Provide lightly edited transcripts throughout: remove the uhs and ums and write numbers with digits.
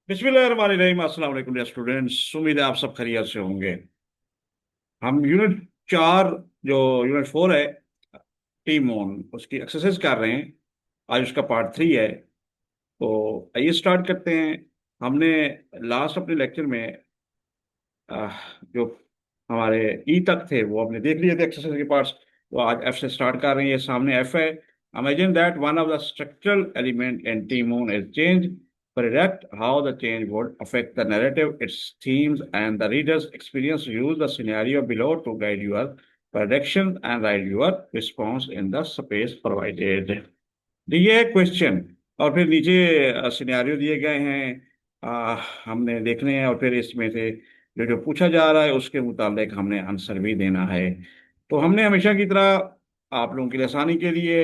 बिस्मिल्लाहिर्रहमानिर्रहीम। अस्सलाम वालेकुम डियर स्टूडेंट्स, उम्मीद है आप सब खैरियत से होंगे। हम यूनिट 4, जो यूनिट 4 है, टीम ऑन, उसकी एक्सरसाइज कर रहे हैं। आज उसका पार्ट 3 है। तो आइए स्टार्ट करते हैं। हमने लास्ट अपने लेक्चर में जो हमारे ई तक थे वो हमने देख लिए थे एक्सरसाइज के पार्ट्स। तो आज एफ से स्टार्ट कर रहे हैं। ये सामने एफ है। Imagine that one of the structural element in team on is change. Predict how the change would affect the narrative, its themes, and the reader's experience. Use the scenario below to guide your prediction and write your response in the space provided. दिए है question और फिर नीचे scenario दिए गए हैं। हमने देखने हैं और फिर इसमें से जो जो पूछा जा रहा है उसके मुताबिक हमने आंसर भी देना है। तो हमने हमेशा की तरह आप लोगों की आसानी के लिए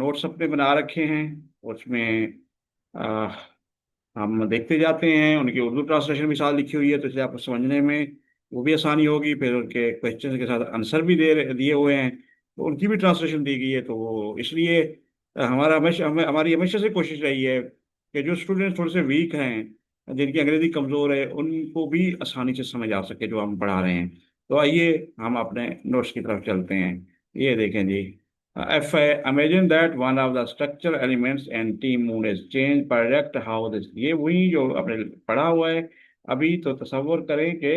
नोट्स अपने बना रखे हैं। उसमें आ, हम देखते जाते हैं। उनकी उर्दू ट्रांसलेशन भी साथ लिखी हुई है, तो इसलिए आपको समझने में वो भी आसानी होगी। फिर उनके क्वेश्चन के साथ आंसर भी दिए हुए हैं, तो उनकी भी ट्रांसलेशन दी गई है। तो वो इसलिए हमारी हमेशा से कोशिश रही है कि जो स्टूडेंट थोड़े से वीक हैं, जिनकी अंग्रेजी कमज़ोर है, उनको भी आसानी से समझ आ सके जो हम पढ़ा रहे हैं। तो आइए हम अपने नोट्स की तरफ चलते हैं। ये देखें जी। If I imagine that one of the structural elements in team mood is change, predict how this, ये वही जो आपने पढ़ा हुआ है अभी। तो तसव्वुर करें कि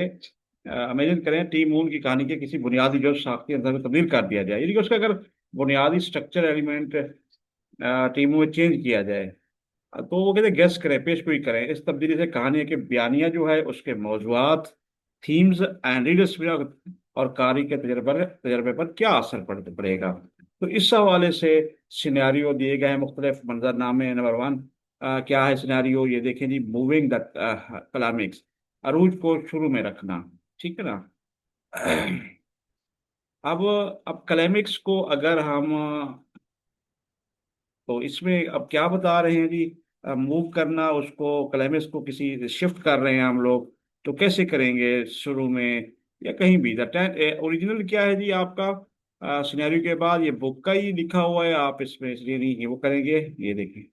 इमेजिन करें टीम मून की कहानी के किसी बुनियादी जो साख्ती अंदर में तब्दील कर दिया जाए, यानी कि उसका अगर बुनियादी स्ट्रक्चर एलिमेंट टीम में चेंज किया जाए। तो वो कहते गेस करें, पेश गोई करें इस तब्दीली से कहानी के बयानिया जो है उसके मौजूआत, थीम्स एंड रीडर्स और कारी के तजर्बे पर क्या असर पड़ेगा। तो इस हवाले से सिनेरियो दिए गए हैं, मुख्तलिफ मंजरनामे। नंबर 1 क्या है सिनेरियो, ये देखें जी। मूविंग द क्लाइमेक्स, अरूज को शुरू में रखना, ठीक है ना। अब अब क्लाइमेक्स को अगर हम तो इसमें अब क्या बता रहे हैं जी। मूव करना, उसको क्लाइमेक्स को किसी शिफ्ट कर रहे हैं हम लोग। तो कैसे करेंगे, शुरू में या कहीं भी। द ओरिजिनल क्या है जी आपका सिनेरियो के बाद ये बुक का ही लिखा हुआ है, आप इसमें इसलिए नहीं वो करेंगे। ये देखिए,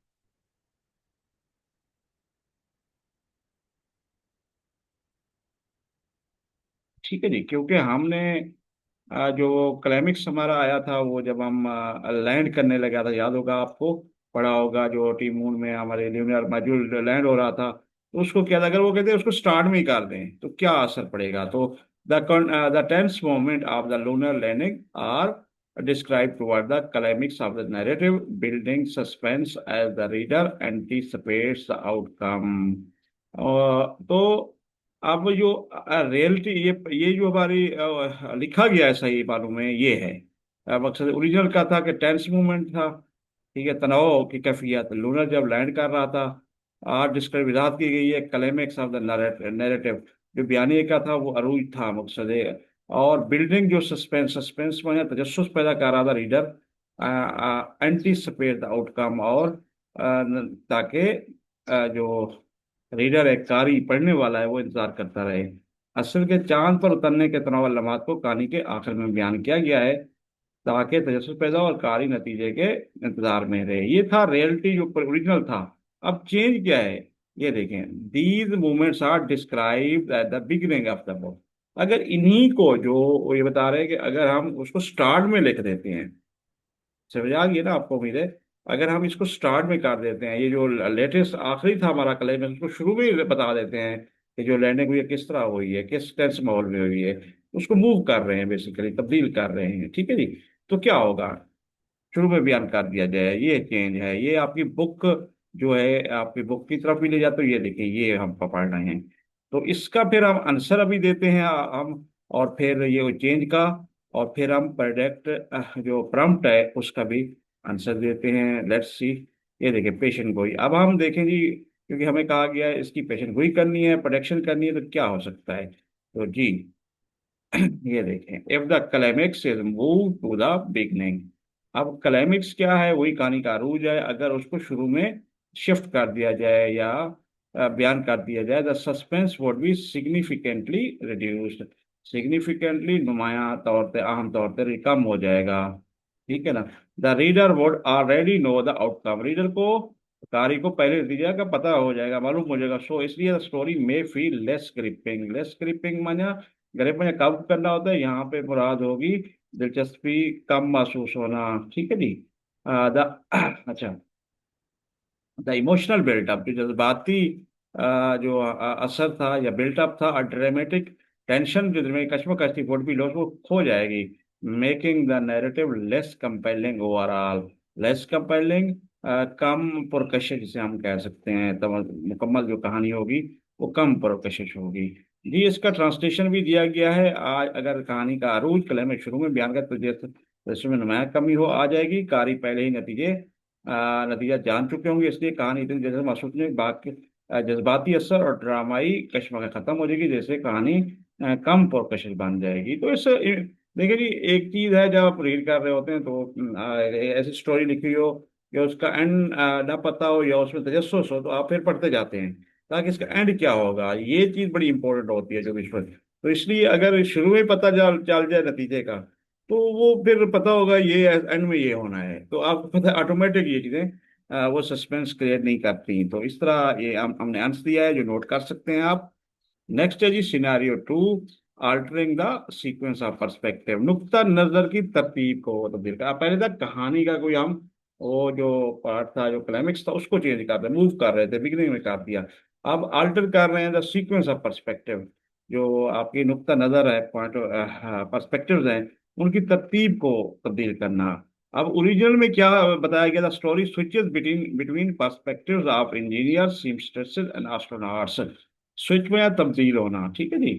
ठीक है जी। क्योंकि हमने जो क्लाइमेक्स हमारा आया था वो जब हम लैंड करने लगा था, याद होगा आपको, पढ़ा होगा, जो टी मून में हमारे ल्यूनर मॉड्यूल लैंड हो रहा था। तो उसको क्या था, अगर वो कहते हैं उसको स्टार्ट में ही कर दें तो क्या असर पड़ेगा। तो the tense moment of the lunar landing are describe toward the climax of the narrative, building suspense as the reader anticipates the outcome. तो अब जो रियलिटी, ये जो हमारी लिखा गया है, सही मालूम है ये है। मकसद ओरिजिनल का था कि टेंस मूवमेंट था, ठीक है, तनाव की कैफियत लूनर जब लैंड कर रहा था। आर डिस्क्राइब वजाहत की गई है क्लाइमेक्स ऑफ द नैरेटिव, जो बयानी का था वो अरूज था, मकसद है। और बिल्डिंग जो सस्पेंस, सस्पेंस में तजस्सुस पैदा कर रहा था रीडर, एंटीसिपेट द आउटकम, और ताकि जो रीडर है, कारी पढ़ने वाला है, वो इंतजार करता रहे। असल के चांद पर उतरने के तनाव लम्हात को कहानी के आखिर में बयान किया गया है, ताकि तजस्सुस पैदा और कारी नतीजे के इंतजार में रहे। ये था रियलिटी जो ओरिजिनल था। अब चेंज क्या है, ये देखें। These movements are described at the beginning of the book. अगर इन्हीं को जो वो ये बता रहे हैं कि अगर हम उसको स्टार्ट में लिख देते हैं, समझ आ गई ना आपको, उम्मीद है। अगर हम इसको स्टार्ट में कर देते हैं, ये जो लेटेस्ट आखिरी था हमारा क्लेम है, उसको शुरू में ही बता देते हैं कि जो लैंडिंग हुई है किस तरह हुई है, किस टेंस माहौल में हुई है, उसको मूव कर रहे हैं, बेसिकली तब्दील कर रहे हैं, ठीक है जी। तो क्या होगा, शुरू में बयान कर दिया जाए ये चेंज है। ये आपकी बुक जो है, आपकी बुक की तरफ भी ले जाते हो, ये देखिए ये हम पढ़ रहे हैं। तो इसका फिर हम आंसर अभी देते हैं हम, और फिर ये चेंज का, और फिर हम प्रोडक्ट जो प्रॉम्प्ट है उसका भी आंसर देते हैं। Let's see. ये देखिए पेशेंट गोई। अब हम देखें जी, क्योंकि हमें कहा गया है इसकी पेशेंट गोई करनी है, प्रोडक्शन करनी है, तो क्या हो सकता है। तो जी, ये देखें। If the climax is move to the beginning. अब क्लाइमेक्स क्या है, वही कहानी का अरूज है, अगर उसको शुरू में शिफ्ट कर दिया जाए या बयान कर दिया जाए, the suspense would be significantly reduced. Significantly नुमाया तौर पे, अहम तौर पे कम हो जाएगा, ठीक है ना। The reader would already know the outcome. Reader को कारी को पहले नतीजा का पता हो जाएगा, मालूम हो जाएगा। सो इसलिए स्टोरी में feel less gripping. Less gripping माना ग्रिप में कब करना होता है, यहाँ पे मुराद होगी दिलचस्पी कम महसूस होना। ठीक है जी। द अच्छा, द इमोशनल बिल्टअप, जो जज्बाती जो असर था या बिल्टअप था, ड्रामेटिक टेंशन जो जिसमें कश्मकश थी वुड बी लॉस्ट, वो खो जाएगी। Making the narrative less compelling overall. Less compelling, कम पुरकशिश जिसे हम कह सकते हैं, तो मुकम्मल जो कहानी होगी वो कम पुरकशिश होगी। जी, इसका ट्रांसलेशन भी दिया गया है। आज अगर कहानी का अरूज कलम में शुरू में बयान कर तो इसमें नुमाया कमी हो आ जाएगी। कारी पहले ही नतीजा जान चुके होंगे, इसलिए कहानी इतनी जैसे मासूम ने बाकी जज्बाती असर और ड्रामाई कश्मकश खत्म हो जाएगी, जैसे कहानी कम पुरकशिश बन जाएगी। तो देखिए जी, एक चीज है जब आप रीड कर रहे होते हैं तो ऐसी स्टोरी लिखी हो या उसका एंड ना पता हो या उसमें तजस्सुस हो, तो आप फिर पढ़ते जाते हैं ताकि इसका एंड क्या होगा, ये चीज बड़ी इंपॉर्टेंट होती है जो विश्व। तो इसलिए अगर शुरू में पता चल चल जाए नतीजे का, तो वो फिर पता होगा ये एंड में ये होना है, तो आपको पता है ऑटोमेटिक ये चीजें वो सस्पेंस क्रिएट नहीं करती। तो इस तरह ये हमने आंसर दिया है जो नोट कर सकते हैं आप। नेक्स्ट है जी scenario two, altering the sequence of perspective. नुक्ता नजर की तरतीब को तब्दील कर। पहले तक कहानी का कोई हम वो जो पार्ट था, जो क्लाइमेक्स था, उसको चेंज कर रहे, मूव कर रहे थे, बिगिनिंग में कर दिया। अब आल्टर कर रहे हैं द सीक्वेंस ऑफ पर्सपेक्टिव, जो आपकी नुक्ता नजर है, पॉइंट पर्सपेक्टिव्स हैं, उनकी तरतीब को तब्दील करना। अब ओरिजिनल में क्या बताया गया था, story switches between between perspectives of engineers, seamstresses and astronauts. Switch में या तब्दील होना, ठीक है जी।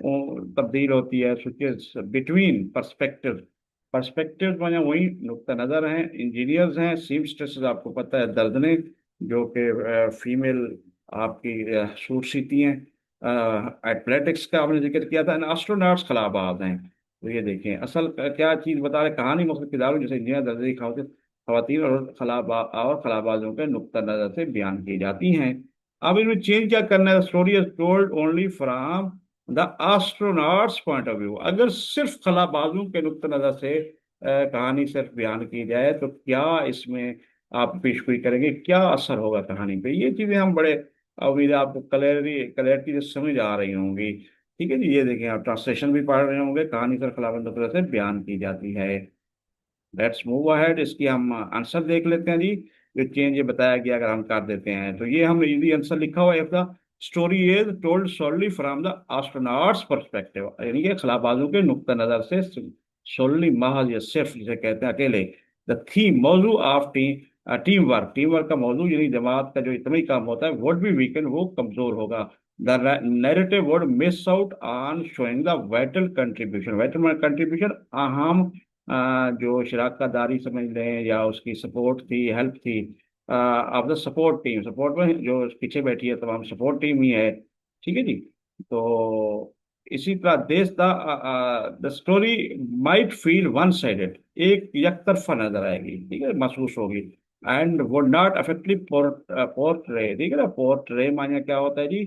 वो तब्दील होती है स्विचेस बिटवीन पर्सपेक्टिव। पर्सपेक्टिव माने वही नुक्ता नजर हैं, इंजीनियर्स हैं, सीमस्ट्रेसेस आपको पता है दर्जने, जो कि फीमेल आपकी सूट सीती हैं। एथलेटिक्स का आपने जिक्र किया था, एस्ट्रोनॉट्स खलाबाज हैं। तो ये देखें असल क्या चीज बता रहे, कहानी मुख्तलिफ किरदारों जैसे इंजीनियर, दर्जे की खवातीन और खलाबाजों के नुक्ता नजर से बयान की जाती हैं। अब इनमें चेंज क्या करना है, story is told only from the astronauts point of view. अगर सिर्फ खलाबाजों के नुक्ता नजर से कहानी सिर्फ बयान की जाए तो क्या इसमें आप पेशगोई करेंगे, क्या असर होगा कहानी पे, ये चीजें हम बड़े उम्मीद है आपको क्लैरिटी से समझ आ रही होंगी। ठीक है जी, ये देखें आप ट्रांसलेशन भी पढ़ रहे होंगे, कहानी सिर्फ खलाबाजों की नजर से बयान की जाती है। लेट्स मूव अहेड, इसकी हम आंसर देख लेते हैं जी। जो चेंज ये बताया गया अगर हम कर देते हैं तो ये हम इजी आंसर लिखा हुआ है आपका। Story is told solely from the astronauts perspective, यानी कि खलाबाजों के नुक्ता नजर से, सोलली महज या सिर्फ जिसे कहते हैं अकेले। द थीम मौजू of team work, team work का मौजू यानी जमात का जो इतना काम होता है वुड बी वीकन, वो कमजोर होगा। The narrative would miss out on showing the vital contribution, vital contribution अहम जो शराकतदारी समझ लें या उसकी सपोर्ट थी, हेल्प थी of the support team. Support में जो पीछे बैठी है तमाम सपोर्ट टीम ही है। ठीक है जी। तो इसी तरह देश the story might feel one sided, एक यकतरफा नजर आएगी, ठीक है, महसूस होगी। एंड वुड नॉट अफेक्टली पोर्ट्रे, ठीक है ना, पोर्ट्रे माने क्या होता है जी,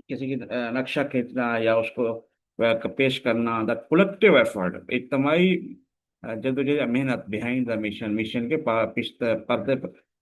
किसी की नक्शा खींचना या उसको पेश करना। द कलेक्टिव एफर्ट, इज्तमाही जद्दोजहद मेहनत बिहाइंड द मिशन, मिशन के पर्दे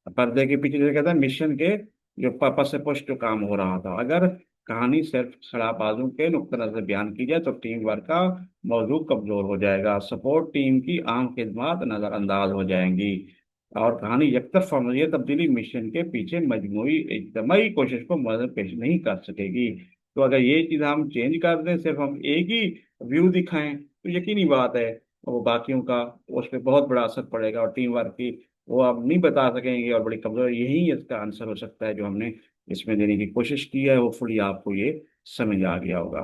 पर्दे के पीछे जैसे कहते हैं मिशन के जो पर्पस से पुष्ट जो काम हो रहा था। अगर कहानी सिर्फ खड़ाबाजों के नुक्ते नजर बयान की जाए तो टीम वर्क का मौजू कमजोर हो जाएगा, सपोर्ट टीम की आम खिदमात नजरअंदाज हो जाएंगी, और कहानी यकतरफा ये तब्दीली मिशन के पीछे मजमूई इज्तमाही कोशिश को मदद पेश नहीं कर सकेगी। तो अगर ये चीज़ हम चेंज कर दें, सिर्फ हम एक ही व्यू दिखाएं, तो यकीनी बात है वो बाकियों का उस पर बहुत बड़ा असर पड़ेगा, और टीम वर्क की वो आप नहीं बता सकेंगे, और बड़ी कमजोर, यही इसका आंसर हो सकता है जो हमने इसमें देने की कोशिश की है। होपफुली आपको ये समझ आ गया होगा।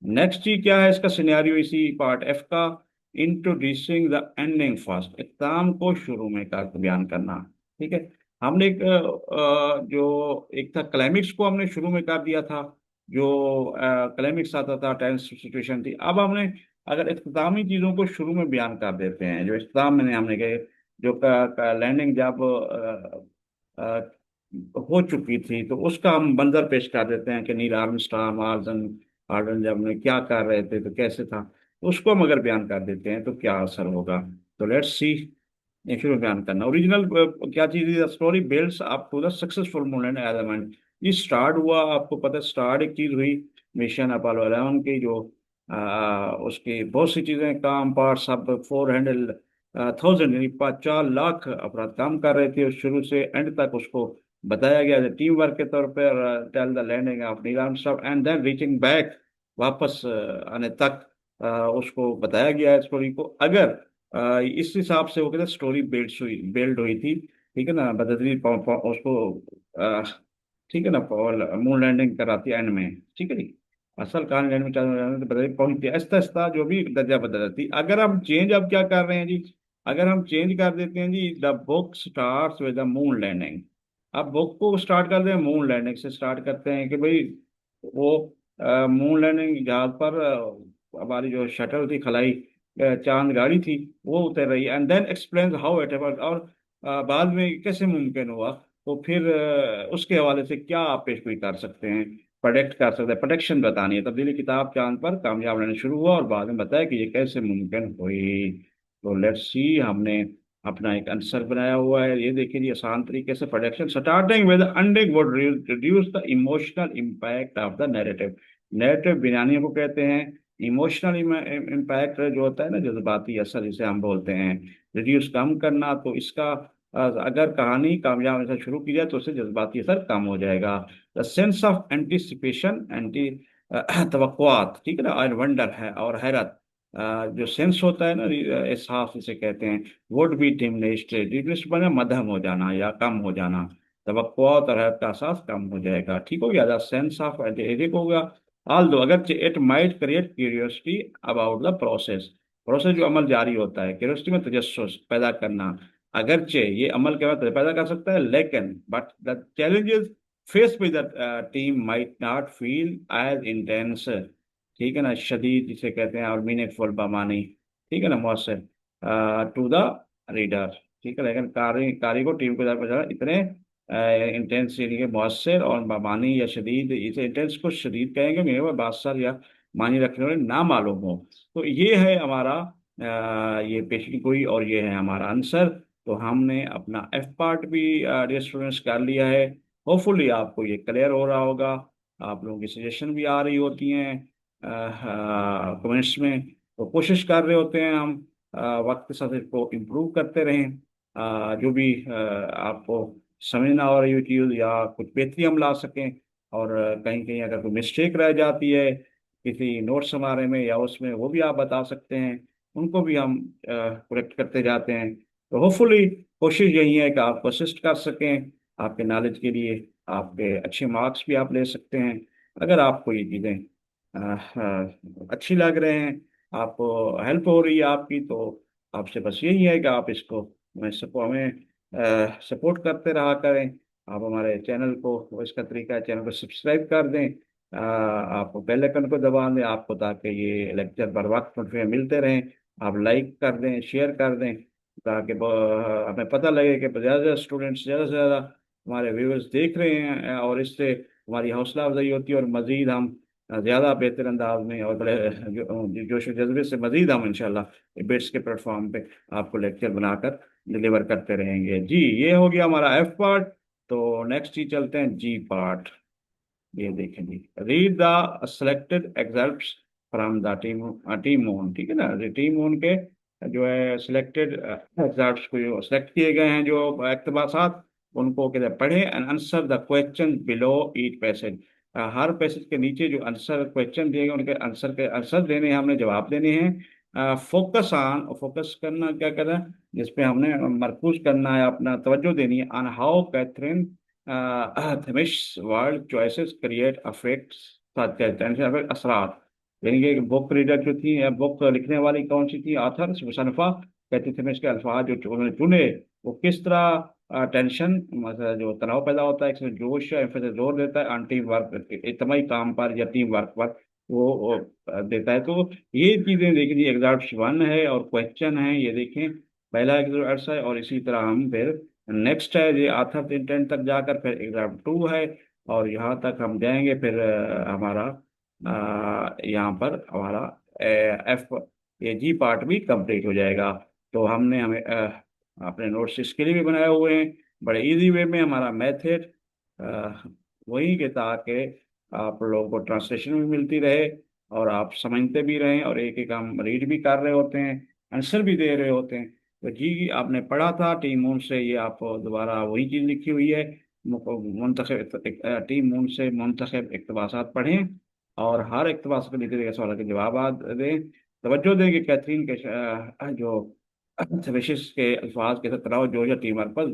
नेक्स्ट ही क्या है इसका सिनेरियो, इसी पार्ट एफ का, इंट्रोड्यूसिंग द एंडिंग फर्स्ट, इख्ताम को शुरू में कर बयान करना। ठीक है, हमने जो एक था क्लाइमेक्स को हमने शुरू में कर दिया था, जो क्लाइमेक्स आता था, टेंस सिचुएशन थी। अब हमने अगर इख्तितामी चीज़ों को शुरू में बयान कर देते हैं, जो इख्तिताम में हमने कहे, जो लैंडिंग जब हो चुकी थी तो उसका हम मंजर पेश कर देते हैं कि नील आर्मस्ट्रांग आर्डन जब में क्या कर रहे थे तो कैसे था, तो उसको हम अगर बयान कर देते हैं तो क्या असर होगा। तो लेट्स सी। ये शुरू में बयान करना ओरिजिनल क्या चीज है। Story builds up to the successful movement element. ये स्टार्ट हुआ, आपको पता है स्टार्ट एक चीज हुई मिशन अपोलो 11 की, जो उसकी बहुत सी चीजें काम पार्ट सब 400,000 यानी 4 लाख अफराद काम कर रहे थे। और शुरू से एंड तक उसको बताया गया टीम वर्क के तौर पर, tell the landing of Neil Armstrong and then reaching back, वापस आने तक उसको बताया गया है स्टोरी को। अगर इस हिसाब से वो कहते स्टोरी बिल्ड हुई थी, ठीक है ना, बदतरी उसको अ, ठीक है ना, मून लैंडिंग कराती एंड में, ठीक है जी। असल कहानी लैंड में बदतरी पहुंचती है, आहिस्ता आहिस्ता जो भी दर्जा बदलती। अगर हम चेंज अब क्या कर रहे हैं जी, अगर हम चेंज कर देते हैं जी, the book start with the moon landing. अब बुक को स्टार्ट करते हैं मून लैंडिंग से, स्टार्ट करते हैं कि भाई वो मून लैंडिंग जहाज पर हमारी जो शटल थी खलाई चांद गाड़ी थी, वो उतर रही है। And then explain how it happened, और बाद में कैसे मुमकिन हुआ। तो फिर उसके हवाले से क्या आप पेशगोई कर सकते हैं, प्रोडक्ट कर सकते हैं, प्रोडक्शन बतानी है। तब्दीली किताब चांद पर कामयाब रहना शुरू हुआ और बाद में बताया कि ये कैसे मुमकिन हुई। तो लेट्स सी, हमने अपना एक आंसर बनाया हुआ है, ये देखिए जी, आसान तरीके से। Production starting with ending would reduce the emotional impact of the narrative. Narrative बिनानियों को कहते हैं। इमोशनल इम्पैक्ट जो होता है ना, जज्बाती असर जिसे हम बोलते हैं, रिड्यूस कम करना। तो इसका अगर कहानी कामयाब ऐसा शुरू की जाए तो उससे जज्बाती असर कम हो जाएगा। द सेंस ऑफ एंटिसिपेशन, एंटी तवक्कुआत, ठीक है ना, और वंडर है और हैरत, जो सेंस होता है ना, एहसास इसे कहते हैं, वुड बी डिमिनिश्ड। डिमिनिश्ड बने मध्यम हो जाना या कम हो जाना। तवक्कुआत और हैरत का एहसास कम हो जाएगा, ठीक हो गया। द सेंस ऑफ एक हो गया। ऑल दो अगर it might create curiosity about the process. Process जो अमल जारी होता है, क्यूरियोसिटी में तजस्सुस पैदा करना, अगरचे ये अमल के बाद पैदा कर सकता है, लेकिन but the challenges face with the team might not feel as intense, ठीक है ना, शदीद जिसे कहते हैं, और मीनिंगफुल बामानी, ठीक है ना, मौसर टू द रीडर, ठीक है। लेकिन कारी को टीम को ज़्यादा इतने इंटेंस यानी कि मौसर और बामानी या शदीद, इसे इंटेंस को शदीद कहेंगे, मेरे को बादशाह या मानी रखने वाले ना मालूम हो। तो ये है हमारा ये पेशगी गोई और ये है हमारा आंसर। तो हमने अपना एफ पार्ट भी डियर स्टूडेंट्स कर लिया है। होपफुली आपको ये क्लियर हो रहा होगा। आप लोगों की सजेशन भी आ रही होती हैं कमेंट्स में, तो कोशिश कर रहे होते हैं हम वक्त के साथ इसको इम्प्रूव करते रहें। जो भी आपको समझ ना हो रही हो चीज़ या कुछ बेहतरी हम ला सकें, और कहीं कहीं अगर कोई मिस्टेक रह जाती है किसी नोट्स हमारे में या उसमें, वो भी आप बता सकते हैं, उनको भी हम करेक्ट करते जाते हैं। तो होपफुली कोशिश यही है कि आपको असिस्ट कर सकें आपके नॉलेज के लिए, आपके अच्छे मार्क्स भी आप ले सकते हैं अगर आपको ये चीज़ें अच्छी लग रहे हैं, आपको हेल्प हो रही है आपकी। तो आपसे बस यही है कि आप इसको हमें सपोर्ट करते रहा करें। आप हमारे चैनल को, इसका तरीका है, चैनल को सब्सक्राइब कर दें, आप बेल आइकन को दबा दें आपको, ताकि ये लेक्चर बर वक्त नोटिफिकेशन मिलते रहें। आप लाइक कर दें, शेयर कर दें, ताकि हमें पता लगे कि ज़्यादा से ज़्यादा स्टूडेंट्स, ज़्यादा से ज़्यादा हमारे व्यूअर्स देख रहे हैं, और इससे हमारी हौसला अफजाई होती है और मज़ीद हम ज़्यादा बेहतर अंदाज में और बड़े जोश व जज्बे से मज़ीद हम इंशाल्लाह बिट्स के प्लेटफॉर्म पे आपको लेक्चर बनाकर डिलीवर करते रहेंगे जी। ये हो गया हमारा एफ पार्ट। तो नेक्स्ट ही चलते हैं जी पार्ट। ये देखें जी, read the selected excerpts from the Team Moon, ठीक है ना, टीम ओन के जो है सिलेक्टेड एग्जर्प्स को जो सिलेक्ट किए गए हैं जो इक़्तिबासात, उनको कहते हैं पढ़ें and answer the question below each passage. Her passage के नीचे जो आंसर क्वेश्चन दिए गए उनके आंसर देने हैं, हमने जवाब देने हैं। फोकस करना क्या करना है, जिसपे हमने मरकूज करना है, अपना तवज्जो देनी है, on how Catherine Thimmesh world choices create affects, tension affect असरात। यानी कि बुक रीडर जो थी, या बुक लिखने वाली कौन सी थी, ऑथर मुसन्निफा, कहती थी इसके अल्फाज जो उन्होंने चुने वो किस तरह टेंशन, मतलब जो तनाव पैदा होता है, इसमें जोश या एम्फेसिस जोर देता है ऑन टीम वर्क, इज्तिमाई काम पर या टीम वर्क पर वो देता है। तो ये चीजें देखिए जी, एग्जाम्स 1 है और क्वेश्चन है, ये देखें पहला एग्जाम्स है, और इसी तरह हम फिर नेक्स्ट है ये आथर इंटेंट तक जाकर फिर एग्जाम 2 है, और यहाँ तक हम जाएंगे फिर हमारा यहाँ पर हमारा एफ, ये जी पार्ट भी कंप्लीट हो जाएगा। तो हमने हमें अपने नोट्स इसके लिए भी बनाए हुए हैं, बड़े इजी वे में हमारा मेथड, वही के ताकि आप लोगों को ट्रांसलेशन भी मिलती रहे और आप समझते भी रहें, और एक एक हम रीड भी कर रहे होते हैं, आंसर भी दे रहे होते हैं। तो जी आपने पढ़ा था टीम मून से, ये आप दोबारा वही चीज़ लिखी हुई है, मुंतखब टीम मून से मुंतखब इक़्तिबासात पढ़ें और हर इक़्तिबास के लिखे गए सवाल के जवाब दें। तवज्जो दें कि कैथरीन के जो विशेष के अल्फाज के साथ तनाव जो या टीमर पर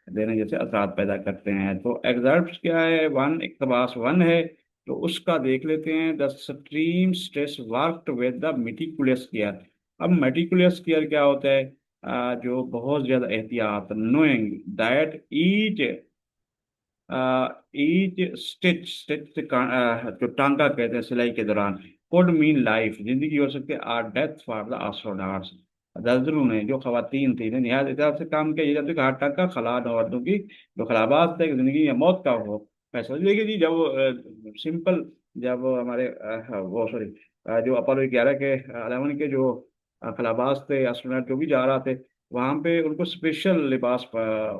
देने जैसे असरात पैदा करते हैं। तो एग्जर्प्ट क्या है, वन इक़्तिबास वन है, तो उसका देख लेते हैं। The stream stress worked with the meticulous care. अब मेटिकुलस केयर क्या होता है, जो बहुत ज्यादा एहतियात, knowing that each each stitch stitch जो टांका कहते हैं सिलाई के दौरान, कोड मीन लाइफ जिंदगी हो सकती है, or death for the astronauts. दर्जनों ने जो खवातीन थी ने निहायत एहतियात से काम किया, ये जब तक हाथ टांका खला न औरतों की जो खलाबात थे कि जिंदगी या मौत का हो फैसला। देखिए जी, जब सिंपल, जब हमारे वो सॉरी जो अपोलो 11 के 11 के जो खलाबाज थे, एस्ट्रोनॉट जो भी जा रहा थे, वहां पे उनको स्पेशल लिबास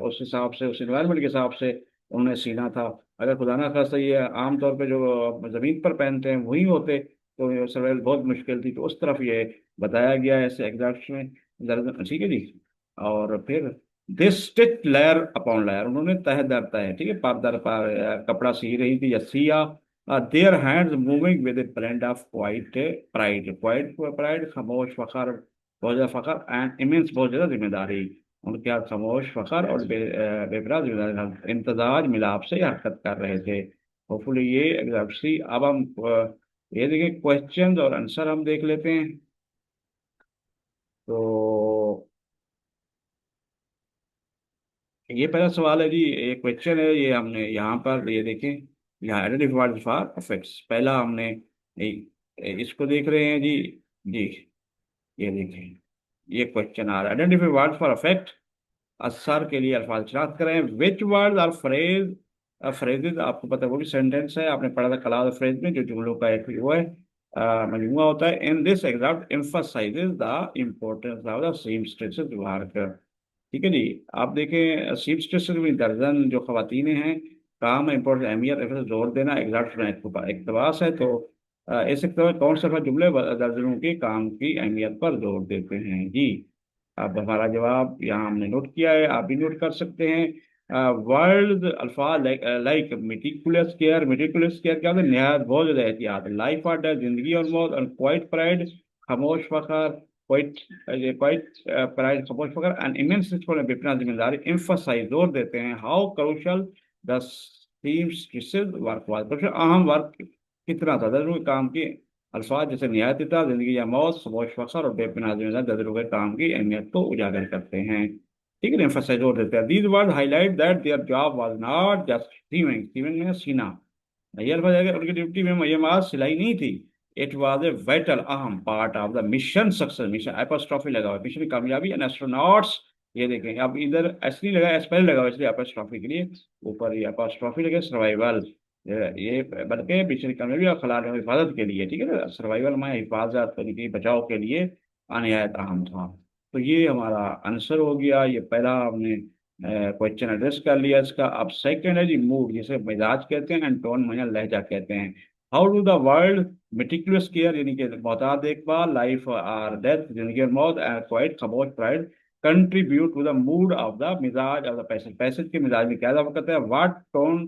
उस हिसाब से, उस इन्वायरमेंट के हिसाब से उन्होंने सीना था। अगर खुदा ना खास्ता ये आमतौर पे जो जमीन पर पहनते हैं वही होते तो सर्वाइवल बहुत मुश्किल थी। तो उस तरफ ये बताया गया है ऐसे एग्जैक्ट में। ठीक है जी। और फिर this stitch layer upon layer, उन्होंने तह दर तह, ठीक है, पार दर पार कपड़ा सी रही थी या Siya. Their hands moving with A blend of quite pride, quite pride, खामोश फखर, बहुत ज्यादा फखर, एंड इमेंस, बहुत ज्यादा जिम्मेदारी। उनके हाथ खामोश फखर और बेबराज इम्तजाज मिलाप से हरकत कर रहे थे। होपफुली ये एग्जाम्पली। अब हम ये देखिए क्वेश्चन और आंसर हम देख लेते हैं। तो ये पहला सवाल है जी, ये क्वेश्चन है, ये हमने यहाँ पर ये देखें, यहाँ आइडेंटिफाइड फॉर अफेक्ट्स, पहला हमने इसको देख रहे हैं जी। जी ये देखें, ये क्वेश्चन आ रहा है, आइडेंटिफाई वर्ड फॉर अफेक्ट, असर के लिए अल्फाज शनाख्त करें। Which word or phrase, phrases आपको पता है वो भी सेंटेंस है, आपने पढ़ा था क्लास फ्रेज में, जो जुमलों का एक वो है मजमूआ होता है। In this example emphasises the importance of the same stresses व्यवहार कर। ठीक है जी। आप देखें सेम स्ट्रेसेस में दर्जन जो खवातीन हैं, काम इम्पोर्टेंट अहमियत पर जोर देना एग्जाम्पल इकतबास है। तो इस इकतबास कौन सा जुमले दर्जनों के काम की अहमियत पर जोर देते हैं जी। अब हमारा जवाब यहाँ हमने नोट किया है, आप भी नोट कर सकते हैं। वर्ल्ड अल्फाज like meticulous care, meticulous care क्या होता है, निहायत बहुत ज्यादा एहतियात, लाइफ और डेथ जिंदगी और मौत, और क्वाइट प्राइड खामोश फखर, क्वाइट क्वाइट प्राइड खामोश फखर, एंड इमेंस बेपना जिम्मेदारी, एम्फसाइज जोर देते हैं how crucial the teams work was, अहम वर्क कितना था दर्जों के काम की अल्फाज जैसे निहायता, जिंदगी या मौत, सबोश फखर और बेपनाह जिम्मेदार दर्जों के काम की अहमियत को उजागर करते हैं। ठीक है ना, एम्फसाइज जोर देते हैं। These word highlight that their job was not just sewing, sewing में सीना, ये अल्फाज है कि उनकी ड्यूटी में ये मास सिलाई नहीं थी, इट वाज ए वाइटल अहम part of the mission success, mission apostrophe लगा हुआ, मिशन की कामयाबी एंड एस्ट्रोनॉट्स। ये देखें अब इधर एस नहीं लगा, एस पहले लगा हुआ, इसलिए एपोस्ट्रॉफी के लिए ऊपर ये एपोस्ट्रॉफी लगे, सर्वाइवल, ये बल्कि मिशन की कामयाबी और खला में हिफाजत के लिए, ठीक है ना, सर्वाइवल में हिफाजत के बचाव के लिए अनिहायत अहम था। तो ये हमारा आंसर हो गया, ये पहला हमने क्वेश्चन एड्रेस कर लिया इसका। अब सेकंड है जी मूड, जिसे मिजाज कहते हैं, एंड टोन मना लहजा कहते हैं। How do the world meticulous care, यानी कि मोहतात देखभाल, लाइफ और डेथ जिंदगी और मौत, एंड क्वाइट खामोश pride contribute to the mood of the मिजाज ऑफ द पैसेज, पैसेज के मिजाज में क्या इजाफा करता है। What tone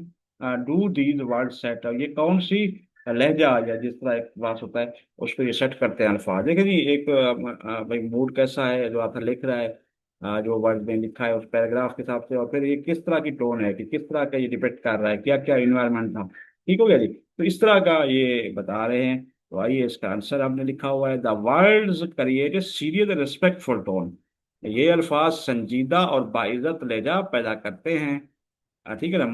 do these word set, ये कौन सी लहजा या जिस तरह एक बात होता है उसको ये सेट करते हैं अल्फाज। देखिए जी, एक भाई मूड कैसा है जो आप लिख रहा है, जो वर्ड में लिखा है उस पैराग्राफ के हिसाब से, और फिर ये किस तरह की टोन है कि किस तरह का ये डिपेक्ट कर रहा है, क्या क्या इन्वायरमेंट था। ठीक हो गया जी, तो इस तरह का ये बता रहे हैं। तो आइए इसका आंसर हमने लिखा हुआ है, the words create a serious respectful tone, ये अल्फाज संजीदा और बाइज्जत लहजा पैदा करते हैं। ठीक है ना,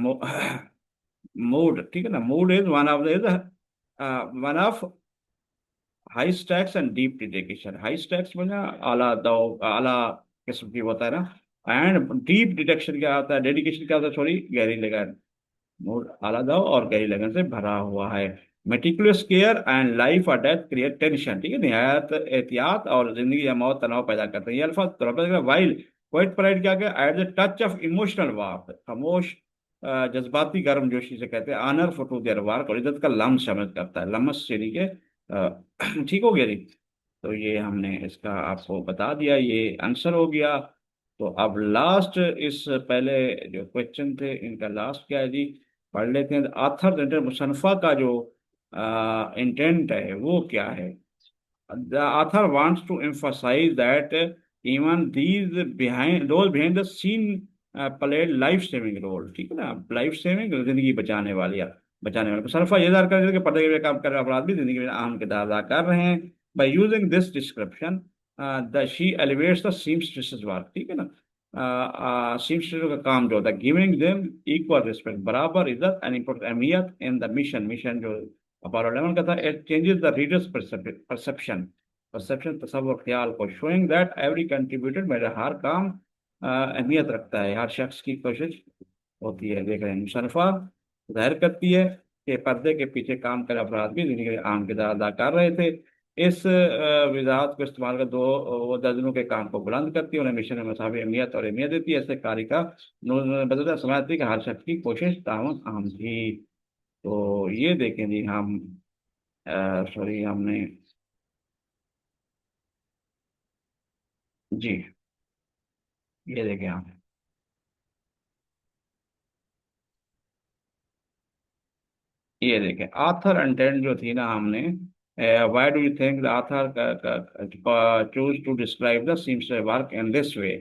मूड, ठीक है ना, mood is one of the one of high stacks and deep detection, high stacks में ना आला दो आला किस्म की होता है ना, एंड डीप डिटेक्शन क्या होता है, डेडिकेशन क्या होता है, सॉरी गहरी लगन, मूड आला दो और गहरी लगन से भरा हुआ है। मेटिकुलस केयर एंड लाइफ और डेथ क्रिएट टेंशन, ठीक है, निहायत एहतियात और जिंदगी या मौत तनाव पैदा करते हैं, ये अल्फाज वाइल क्वाइट प्राइड क्या क्या, at the touch of emotional warp, खामोश जज्बाती गर्मजोशी से कहते हैं, आनर फटू देयर वार्क, और इज्जत का लम्स शामिल करता है, लमस यानी कि ठीक हो गया जी। तो ये हमने इसका आपको बता दिया, ये आंसर हो गया। तो अब लास्ट, इस पहले जो क्वेश्चन थे इनका लास्ट क्या है जी, पढ़ लेते हैं। आथर मुसन्फा का जो इंटेंट है वो क्या है। The author wants to emphasize that even those behind the scene played life saving role, ठीक है ना, लाइफ सेविंग, जिंदगी बचाने वाले मुसरफा ये दार कर कि पर्दे में काम कर रहे अपराध भी जिंदगी में अहम किरदार अदा कर रहे हैं। By using this description the she elevates the seamstresses work, ठीक है ना, सीमस्ट्रेस का काम जो होता है, गिविंग देम इक्वल रिस्पेक्ट, बराबर इज्जत एंड अहमियत इन द मिशन, मिशन जो अपोलो 11 का था, it changes the reader's perception, perception तस्वर ख्याल को, शोइंग दैट एवरी कंट्रीब्यूटेड, मेरा हर काम अहमियत रखता है, हर शख्स की कोशिश होती है। देख रहे हैं मुशर्रफा जाहिर करती है कि पर्दे के पीछे काम कर अफराद भी जिंदगी के आम किरदार अदा कर रहे थे। इस वजाहत को इस्तेमाल कर दो वो दर्जनों के काम को बुलंद करती है, उन्हें मिशन में मसावी अहमियत और अहमियत देती है। ऐसे कार्य का बदलता समझती है कि हर शख्स की कोशिश ताउन अहम थी। तो ये देखें जी, हम सॉरी हमने, जी ये देखें हम, ये देखें आथर इंटेंट जो थी ना हमने, why do you think the author choose to describe the seams work in this way,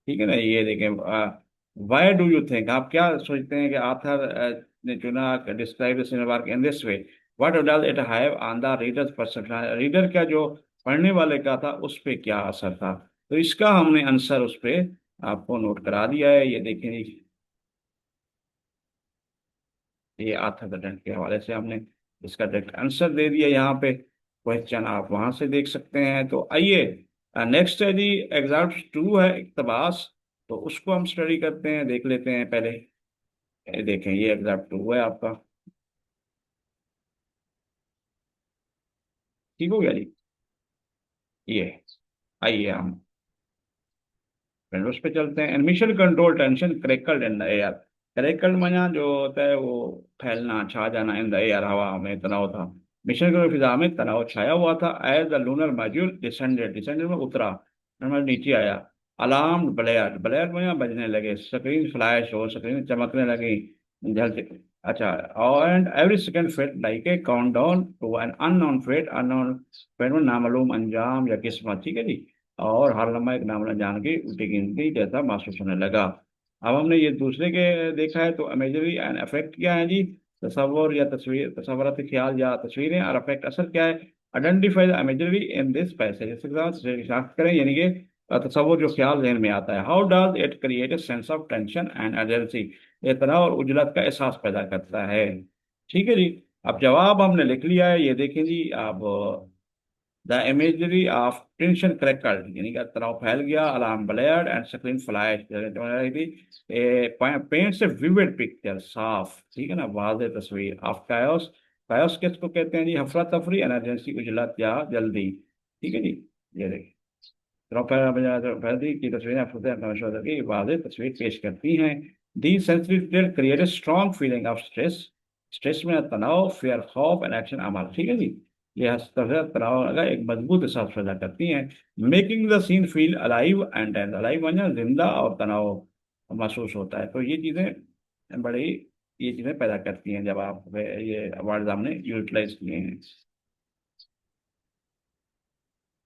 ठीक है ना। ये देखें व्हाई डू यू थिंक, आप क्या सोचते हैं कि आथर ने चुना describe the seams work in this way, what does it have on the reader's perception, reader का जो पढ़ने वाले का था उस पे क्या असर था। तो इसका हमने आंसर उस पे आपको नोट करा दिया है, ये देखें, ये आर्थर के हवाले से हमने इसका डायरेक्ट आंसर दे दिया यहाँ पे। क्वेश्चन आप वहां से देख सकते हैं। तो आइए नेक्स्ट है जी, एग्जाम 2 है इक्तबास, तो उसको हम स्टडी करते हैं, देख लेते हैं पहले। ये देखें, ये एग्जाम 2 है आपका, ठीक हो गया जी। ये आइए हम विंडोज पे चलते हैं। Admission control tension crackled in the air, crackled मना जो होता है वो फैलना, छा जाना, इन द एयर हवा में तनाव था। मिशन कंट्रोल फिजा में तनाव छाया हुआ था। As the lunar module descended, descended में उतरा, मतलब नीचे आया। अलार्म ब्लेयर, ब्लेयर में बजने लगे, स्क्रीन फ्लैश हो, स्क्रीन चमकने लगी, झल, अच्छा, और and every second felt like a countdown to an unknown fate, unknown fate में नामालूम अंजाम या किस्मत, ठीक है जी। और हर लम्हा एक नामना जान की उल्टी गिनती जैसा महसूस होने लगा। अब हमने ये दूसरे के देखा है, तो इमेजरी एंड अफेक्ट क्या है जी, तस्वर या तस्वीर, तस्वुराती ख्याल या तस्वीरें, और अफेक्ट असर क्या है। Identify the imagery in this passage, इसके साथ शिनाख्त करें, यानी कि तस्वुर जो ख्याल जहन में आता है। How does it create a sense of tension and urgency, ये तनाव और उजलत का एहसास पैदा करता है, ठीक है जी। अब जवाब हमने लिख लिया है, ये देखें जी। अब द इमेजरी ऑफ टेंशन क्रैकल्ड, यानी कि तनाव फैल गया, alarm blared and screen flash थी, पेंट्स ए विविड पिक्चर, साफ, ठीक है ना, वाज़ेह तस्वीर, ऑफ कायोस, कायोस किसको कहते हैं जी, हफरा तफरी, इमरजेंसी, उजलत या जल्दी, ठीक है जी। ये देखिए, द्रौपदी की तस्वीरें अफसोस की वाज़ेह तस्वीर पेश करती हैं। The sensitive create a strong feeling of stress, stress में तनाव, फियर, खौफ एंड एक्शन, अमल, ठीक है जी। ये तनाव का एक मजबूत एहसास पैदा करती हैं। Making the scene feel alive and tense, alive माना जिंदा और तनाव महसूस होता है। तो ये चीज़ें बड़ी, ये चीज़ें पैदा करती हैं जब आप ये वर्ड हमने यूटिलाइज किए हैं।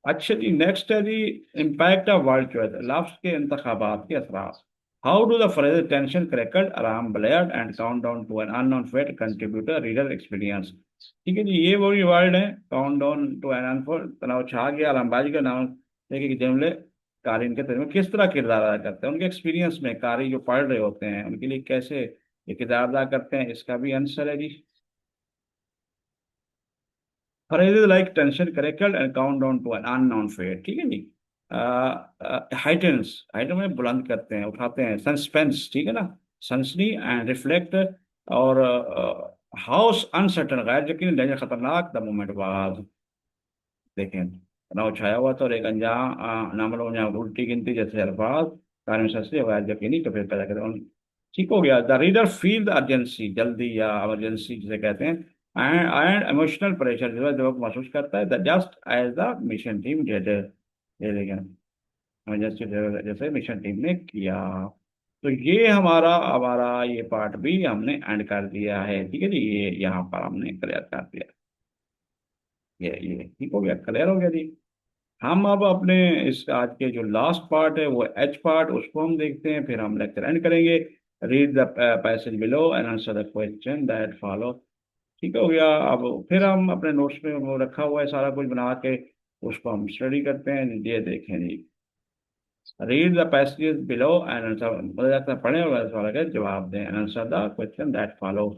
अच्छा जी, नेक्स्ट है जी, इम्पैक्ट ऑफ वर्ल्ड चॉइस, लफ्ज के इंतखाबात के असरात। How do the phrase tension crackled, alarm blared and countdown to an unknown fate contributor reader experience, ठीक है जी। ये वही वर्ड है, काउंट डाउन टू एन अनफोर, तनाव छा गया, अलार्मबाजी का नाम, देखिए कि जुमले कारी इनके तरीके में किस तरह किरदार अदा करते हैं, उनके एक्सपीरियंस में कारी जो पढ़ रहे होते हैं उनके लिए कैसे ये किरदार अदा करते हैं, इसका भी आंसर है जी। phrases like tension crackled and countdown to an unknown fate, ठीक है जी। हाइटेंस, हाइटेन में बुलंद करते हैं, उठाते हैं, सस्पेंस, ठीक है ना, सनसनी एंड रिफ्लेक्ट, और हाउस अनसर्टन, गैर यकीन, डेंजर, खतरनाक, द मोमेंट बाद, देखें तनाव छाया हुआ था और एक अनजान नामलो या उल्टी गिनती जैसे अल्फाज, कार्य में सक्सेस होगा, जबकि नहीं तो फिर पैदा करते हैं। ठीक हो गया। The reader feel the urgency, जल्दी या इमरजेंसी जिसे कहते हैं, एंड इमोशनल प्रेशर जो है जो महसूस करता है, the just as the mission team did, ये लेकिन इमरजेंसी जैसे मिशन टीम ने किया। तो ये हमारा हमारा ये पार्ट भी हमने एंड कर दिया है। ठीक है जी, ये यहाँ पर हमने क्लियर कर दिया। ये ठीक हो गया, क्लियर हो गया जी। हम अब अपने इस आज के जो लास्ट पार्ट है वो एच पार्ट, उसको हम देखते हैं, फिर हम लेक्चर एंड करेंगे। Read the passage below and answer the question that follow. ठीक हो गया। अब फिर हम अपने नोट्स में वो रखा हुआ है सारा कुछ बना के, उसको हम स्टडी करते हैं। ये देखें जी, read the passage below and answer, बोला जाता है पढ़ें और सवाल का जवाब दें, answer the question that follow.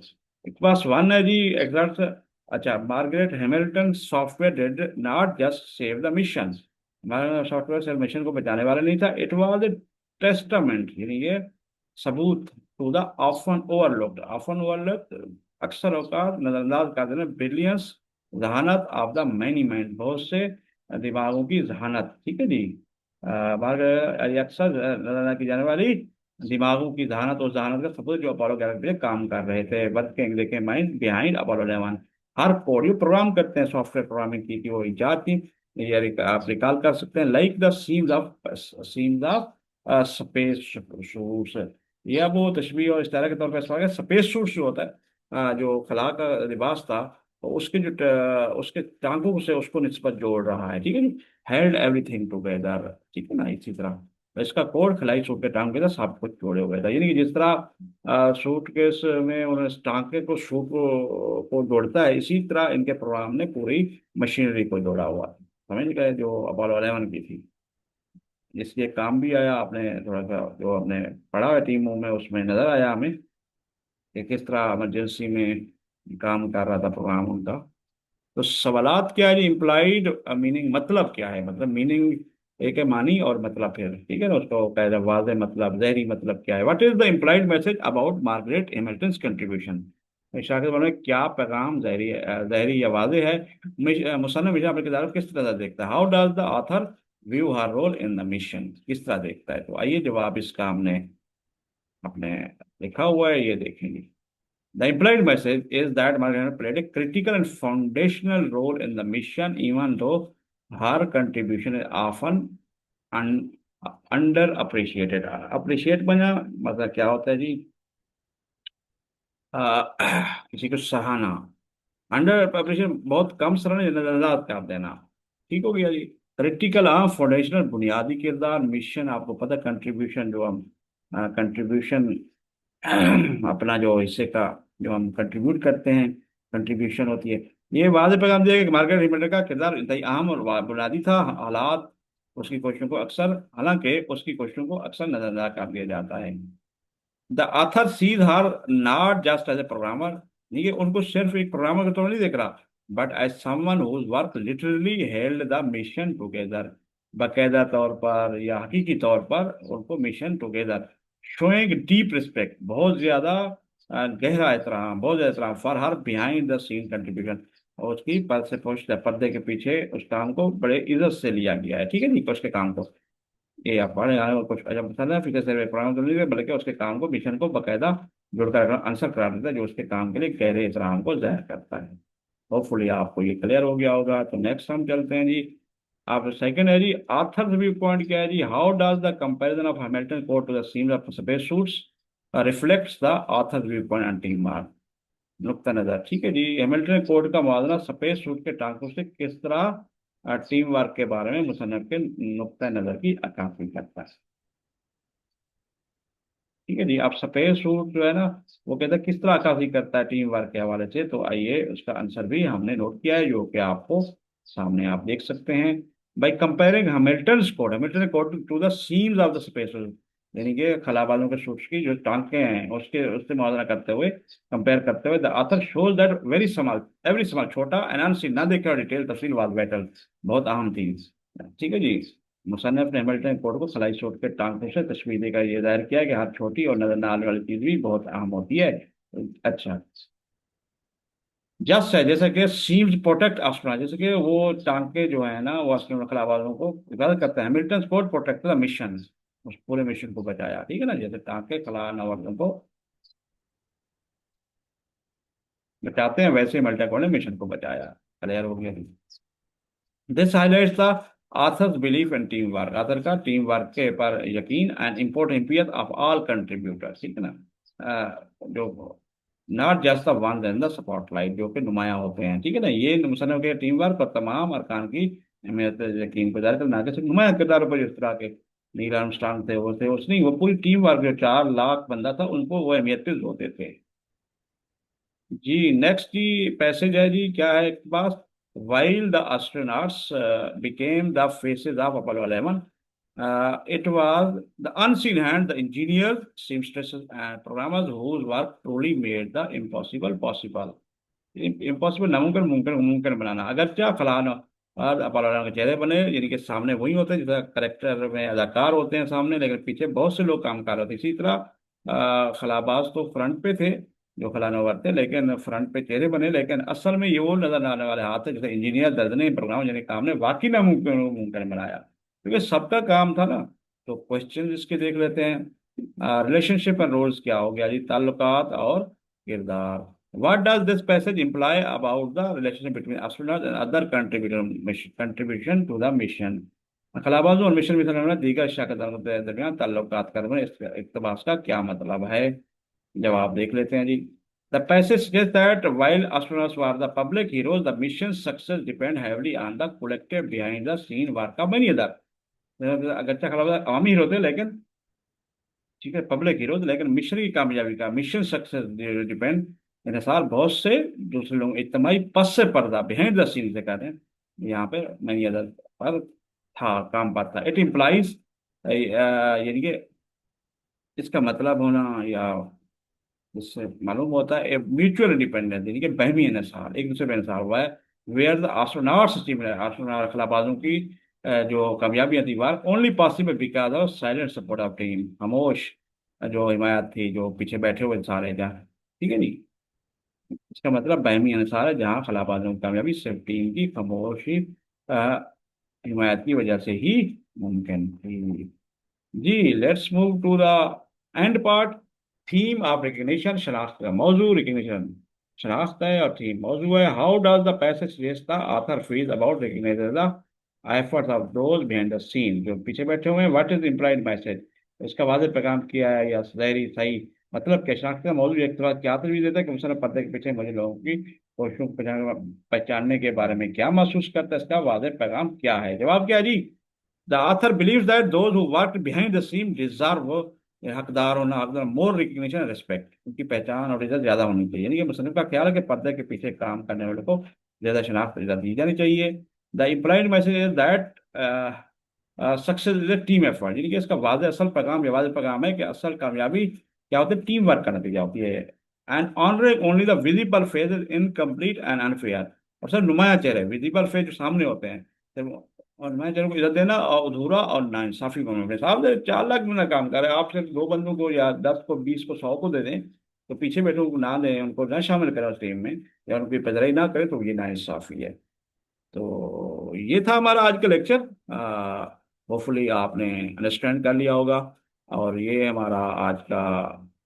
Class one है जी, एग्जैक्ट। अच्छा, Margaret Hamilton software did not just save the mission, हमारा सॉफ्टवेयर सिर्फ मिशन को बचाने वाला नहीं था, इट वाज ए टेस्टामेंट, यानी ये सबूत, to the often overlooked, often overlooked अक्सर औकात नजरअंदाज कर देना, बिलियंस जहानत ऑफ द मैनी माइंड, बहुत से दिमागों की जहानत। ठीक है जी, ये अक्सर नजर की जाने वाली दिमागों की जहानत और जहानत का सबूत जो अपोलो 11 पे काम कर रहे थे। वर्किंग देखें माइंड बिहाइंड अपोलो 11, हर कोड ये प्रोग्राम करते हैं, सॉफ्टवेयर प्रोग्रामिंग की वो इजाद की। ये आप रिकॉल कर सकते हैं, like the seams of space shoots, या वो तशबीह और इस तरह के तौर पर इस्तेमाल स्पेस सूट्स जो होता है, जो खला का लिबास था, तो उसके उसके टांगों से उसको निस्बत जोड़ रहा है। ठीक है, हेल्ड एवरीथिंग टुगेदर। ठीक है ना, इसी तरह तो इसका कोड खलाई सूट के टांगे था, सब कुछ जोड़े हुए था, यानी कि जिस तरह सूटकेस में उन्होंने टांके को सूट को जोड़ता है, इसी तरह इनके प्रोग्राम ने पूरी मशीनरी को जोड़ा हुआ था। समझ गए, जो अपोलो 11 की थी, इसलिए काम भी आया। आपने थोड़ा सा जो आपने पढ़ा है टीमों में, उसमें नजर आया हमें कि किस तरह इमरजेंसी में काम कर रहा था प्रोग्राम उनका। तो सवालात क्या है जी, इम्प्लाइड मीनिंग, मतलब क्या है, मतलब मीनिंग एक है मानी और मतलब फिर, ठीक है ना, उसको कह वाज़ेह मतलब, जहरी मतलब क्या है, what is the implied message about Margaret Hamilton contribution, Shakir बोले क्या पैगाम जहरी या वाज़ेह है, मुसन्निफ मिर्जा अपने किताब को किस तरह से देखता है, how does the author view her role in the mission, किस तरह देखता है। तो आइए जवाब इसका हमने अपने लिखा हुआ है, ये देखेंगे। The implied message is that Margaret played a critical and foundational role in the mission, even though her contribution is often un, underappreciated. Appreciate बना मतलब क्या होता है जी, किसी को सराहना, अंडर अप्रिशिएट बहुत कम सराहना, नजरअंदाज कर देना। ठीक हो गया जी। क्रिटिकल, हाँ, फाउंडेशनल बुनियादी किरदार, मिशन आपको पता, कंट्रीब्यूशन जो हम कंट्रीब्यूशन अपना जो हिस्से का जो हम कंट्रीब्यूट करते हैं, कंट्रीब्यूशन होती है। ये वादे पैगाम दिया कि मार्गरेट हिमेल्टन का किरदार इंतहाई अहम और बुनियादी था, हालात उसकी कोशिशों को अक्सर, हालांकि उसकी कोशिशों को अक्सर नजरअंदाज कर दिया जाता है। The author sees her not just as a programmer, नहीं कि उनको सिर्फ एक प्रोग्रामर के तौर पर नहीं देख रहा, but as someone whose work literally held the mission together, बाकायदा तौर पर या हकीकी तौर पर उनको mission together, showing deep respect, बहुत ज्यादा गहरा एहतराम, बहुत ज्यादा एहतराम for her behind the scene contribution, और उसकी पर्दे के पीछे उस काम को बड़े इज्जत से लिया गया है। ठीक है जी, उसके काम को ये आप पढ़े आए और कुछ अच्छा पसंद है, फिर से प्रोग्राम तो नहीं है, बल्कि उसके काम को, मिशन को बकायदा जुड़कर आंसर करा देता है, जो उसके काम के लिए गहरे एहतराम को जाहिर करता है। होपफुली आपको ये क्लियर हो गया होगा। तो नेक्स्ट हम चलते हैं जी। आप सेकंड है जी, आर्थर व्यू पॉइंट क्या है जी, how does the comparison of Hamilton code to the seams of space suits reflects the author viewpoint and team mark, नुक्ता नजर। ठीक है जी, हैमिल्टन कोड का मुआवजा स्पेस सूट के टांकों से किस तरह टीम वर्क के बारे में मुसन्निफ के नुक्ता नजर की अक्कासी करता है। ठीक है जी, आप स्पेस सूट जो है ना, वो कहता है किस तरह अक्कासी करता है टीम वर्क के हवाले से। तो आइए उसका आंसर भी हमने नोट किया है, जो कि आपको सामने आप देख सकते हैं। By comparing Hamilton code to the seams of the space, यानी कि खला बालों के सूट्स की जो टांके हैं उसके उससे मुआवजा करते हुए, कंपेयर करते हुए, the author shows that very small, every small, छोटा एंड अनसीन, ना देखा डिटेल तफसील वाज बैटल, बहुत अहम थी। ठीक है जी, मुसन्निफ ने हैमिल्टन कोड को खलाई सूट के टांकों से तशबीह देकर ये जाहिर किया कि हर छोटी और नजर न आने वाली चीज भी बहुत अहम होती है। अच्छा, जस्ट है जैसे कि सील्स प्रोटेक्ट एस्ट्रोनॉट, जैसे कि वो टांके जो है ना वो एस्ट्रोनॉट खलाबाजों को हिफाजत करते हैं, Hamilton code protect the mission, उस पूरे मिशन को बचाया, ठीक है ना, जैसे टांके खला नौवर्तन को बचाते हैं वैसे मल्टा ने मिशन को बचाया। क्लियर हो गया। This highlights the author's belief in team work, आथर का टीम वर्क के पर यकीन and important of all contributors, ठीक है ना। जो not just the one in the spotlight, जो कि नुमाया होते हैं, ठीक है ना, ये मुसन्नफ के टीम वर्क और तमाम अरकान की अहमियत यकीन को जाहिर करना कि सिर्फ नुमाया किरदारों पर जिस तरह के नील आर्मस्ट्रांग थे वो थे, उसने वो पूरी टीम वर्क जो 4 लाख बंदा था उनको वो अहमियत पे जोर देते। जी नेक्स्ट जी पैसेज है जी, क्या है इसके पास। While the astronauts became the faces of Apollo 11, it was the unseen hand, the engineers, seamstresses and programmers whose work truly made the impossible possible। Impossible नामुमकिन मुमकिन मुमकिन बनाना। अगर क्या फलान और अपोलो के चेहरे बने, यानी कि सामने वही होते हैं जैसा करेक्टर में अदाकार होते हैं सामने, लेकिन पीछे बहुत से लोग काम कर रहे थे। इसी तरह खलाबाज तो फ्रंट पे थे जो खलानवर थे, लेकिन फ्रंट पे चेहरे बने, लेकिन असल में ये वो नजर आने वाले हाथ है जैसे इंजीनियर दर्द ने प्रोग्राम यानी काम ने वाकई नामुमकिन मुमकिन बनाया, क्योंकि सबका काम था ना। तो क्वेश्चन इसके देख लेते हैं। रिलेशनशिप एंड रोल्स क्या हो गया जी, ताल्लुकात और किरदार। What does this passage imply about the relationship between astronauts and other contribution to the mission? खलाबाजों और मिशन में दीगर शराकतदारों के दरमियान ताल्लुकात का इस इक़्तिबास का क्या मतलब है। जवाब देख लेते हैं जी। The passage suggests that while astronauts were the public heroes, the mission's success depend heavily on the collective behind the scene work of many other। अगरचे खलाबाज अवामी हीरो थे लेकिन, ठीक है, पब्लिक हीरोज, लेकिन मिशन की कामयाबी का मिशन सक्सेस डिपेंड इंसार बहुत से दूसरे लोग इज्तमाही पस से पर्दा बिहाइंड द सीन से कहते हैं यहाँ पे मैनी अदर पर था काम पाता। इट इम्प्लाइज यानी कि इसका मतलब होना या इससे मालूम होता है म्यूचुअल इंडिपेंडेंस, यानी कि बहमी इंसार एक दूसरे पर इंसार हुआ है। Where the astronauts team astronaut खलाबाजों की जो कामयाबियां थी were only possible because of silent support of team, खामोश जो हिमायत थी जो पीछे बैठे हुए इंसान है जहाँ, ठीक है नी। इसका मतलब बहमी इंसार है जहाँ खलाबाजों की कामयाबी सिर्फ टीम की खामोशी हिमायत की वजह से ही मुमकिन थी। जी let's move to the end part. Theme of recognition, शनाख्त का मौजू रिकग्निशन शनाख्त है और थीम मौजू है। How does the passage suggest the author feels about recognize the efforts of those behind the scene, जो पीछे बैठे हुए हैं। व्हाट इज इम्प्लाइड मैसेज, इसका वाज़ेह पैगाम किया है या ज़ाहिरी सही मतलब क्या। शनाख्त का मौजू एक तरह क्या तजवीज़ देता है कि मुसल्लम पर्दे के पीछे मुझे लोगों की कोशिशों को पहचानने के बारे में क्या महसूस करता है, इसका वाज़ेह पैगाम क्या है। जवाब क्या है जी। The author believes that those who worked behind the scene deserve हकदार होना, हकदार मोर रिकग्निशन रेस्पेक्ट, उनकी पहचान और इज्जत ज्यादा होनी चाहिए। यानी कि मुसन्निफ का ख्याल है कि पर्दे के पीछे काम करने वाले को ज्यादा शनाख्त इज्जत दी जानी चाहिए। The implied message is that success is a team effort, यानी कि इसका वाज़ेह असल पैगाम या वाज़ेह पैगाम है कि असल कामयाबी क्या होती है, टीम वर्क का नतीजा होती है। And honouring only the visible phase is incomplete and unfair, और सर नुमाया चेहरे विजिबल फेज जो सामने होते हैं सिर्फ, और मैं चलो को इज्जत देना और अधूरा और नाइंसाफी को में साहब 4 लाख में ना काम कर रहे हैं, आप सिर्फ 2 बंदों को या 10 को 20 को 100 को दे दें, तो पीछे बैठे को ना दें, उनको ना शामिल करें उस टीम में या उनकी पजराई ना करें, तो ये नाइंसाफी है। तो ये था हमारा आज का लेक्चर। होपफुली आपने अंडरस्टैंड कर लिया होगा, और ये हमारा आज का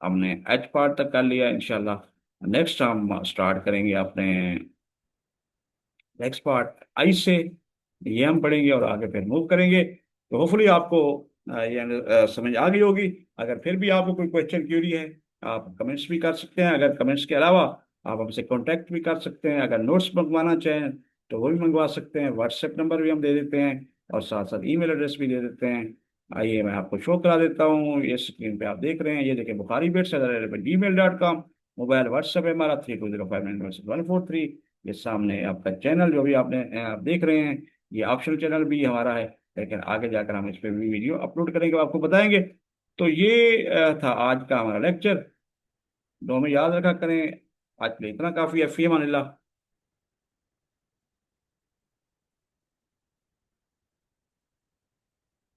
हमने एच पार्ट तक कर लिया। इंशाल्लाह नेक्स्ट हम स्टार्ट करेंगे अपने नेक्स्ट पार्ट आई से, ये हम पढ़ेंगे और आगे फिर मूव करेंगे। तो होपफुली आपको ये समझ आ गई होगी। अगर फिर भी आपको कोई क्वेश्चन क्यूरी है आप कमेंट्स भी कर सकते हैं। अगर कमेंट्स के अलावा आप हमसे कांटेक्ट भी कर सकते हैं। अगर नोट्स मंगवाना चाहें तो वो भी मंगवा सकते हैं। व्हाट्सएप नंबर भी हम दे देते हैं और साथ साथ ईमेल एड्रेस भी दे देते हैं। आइए मैं आपको शो करा देता हूँ, ये स्क्रीन पे आप देख रहे हैं, ये देखिए बुखारी बिट्स@gmail.com। मोबाइल व्हाट्सएप है हमारा 32059143। ये सामने आपका चैनल जो भी आपने आप देख रहे हैं, ये ऑप्शनल चैनल भी हमारा है, लेकिन आगे जाकर हम इस पर भी वीडियो अपलोड करेंगे, आपको बताएंगे। तो ये था आज का हमारा लेक्चर। दो में याद रखा करें। आज के लिए इतना काफ़ी है। फी अमान अल्लाह।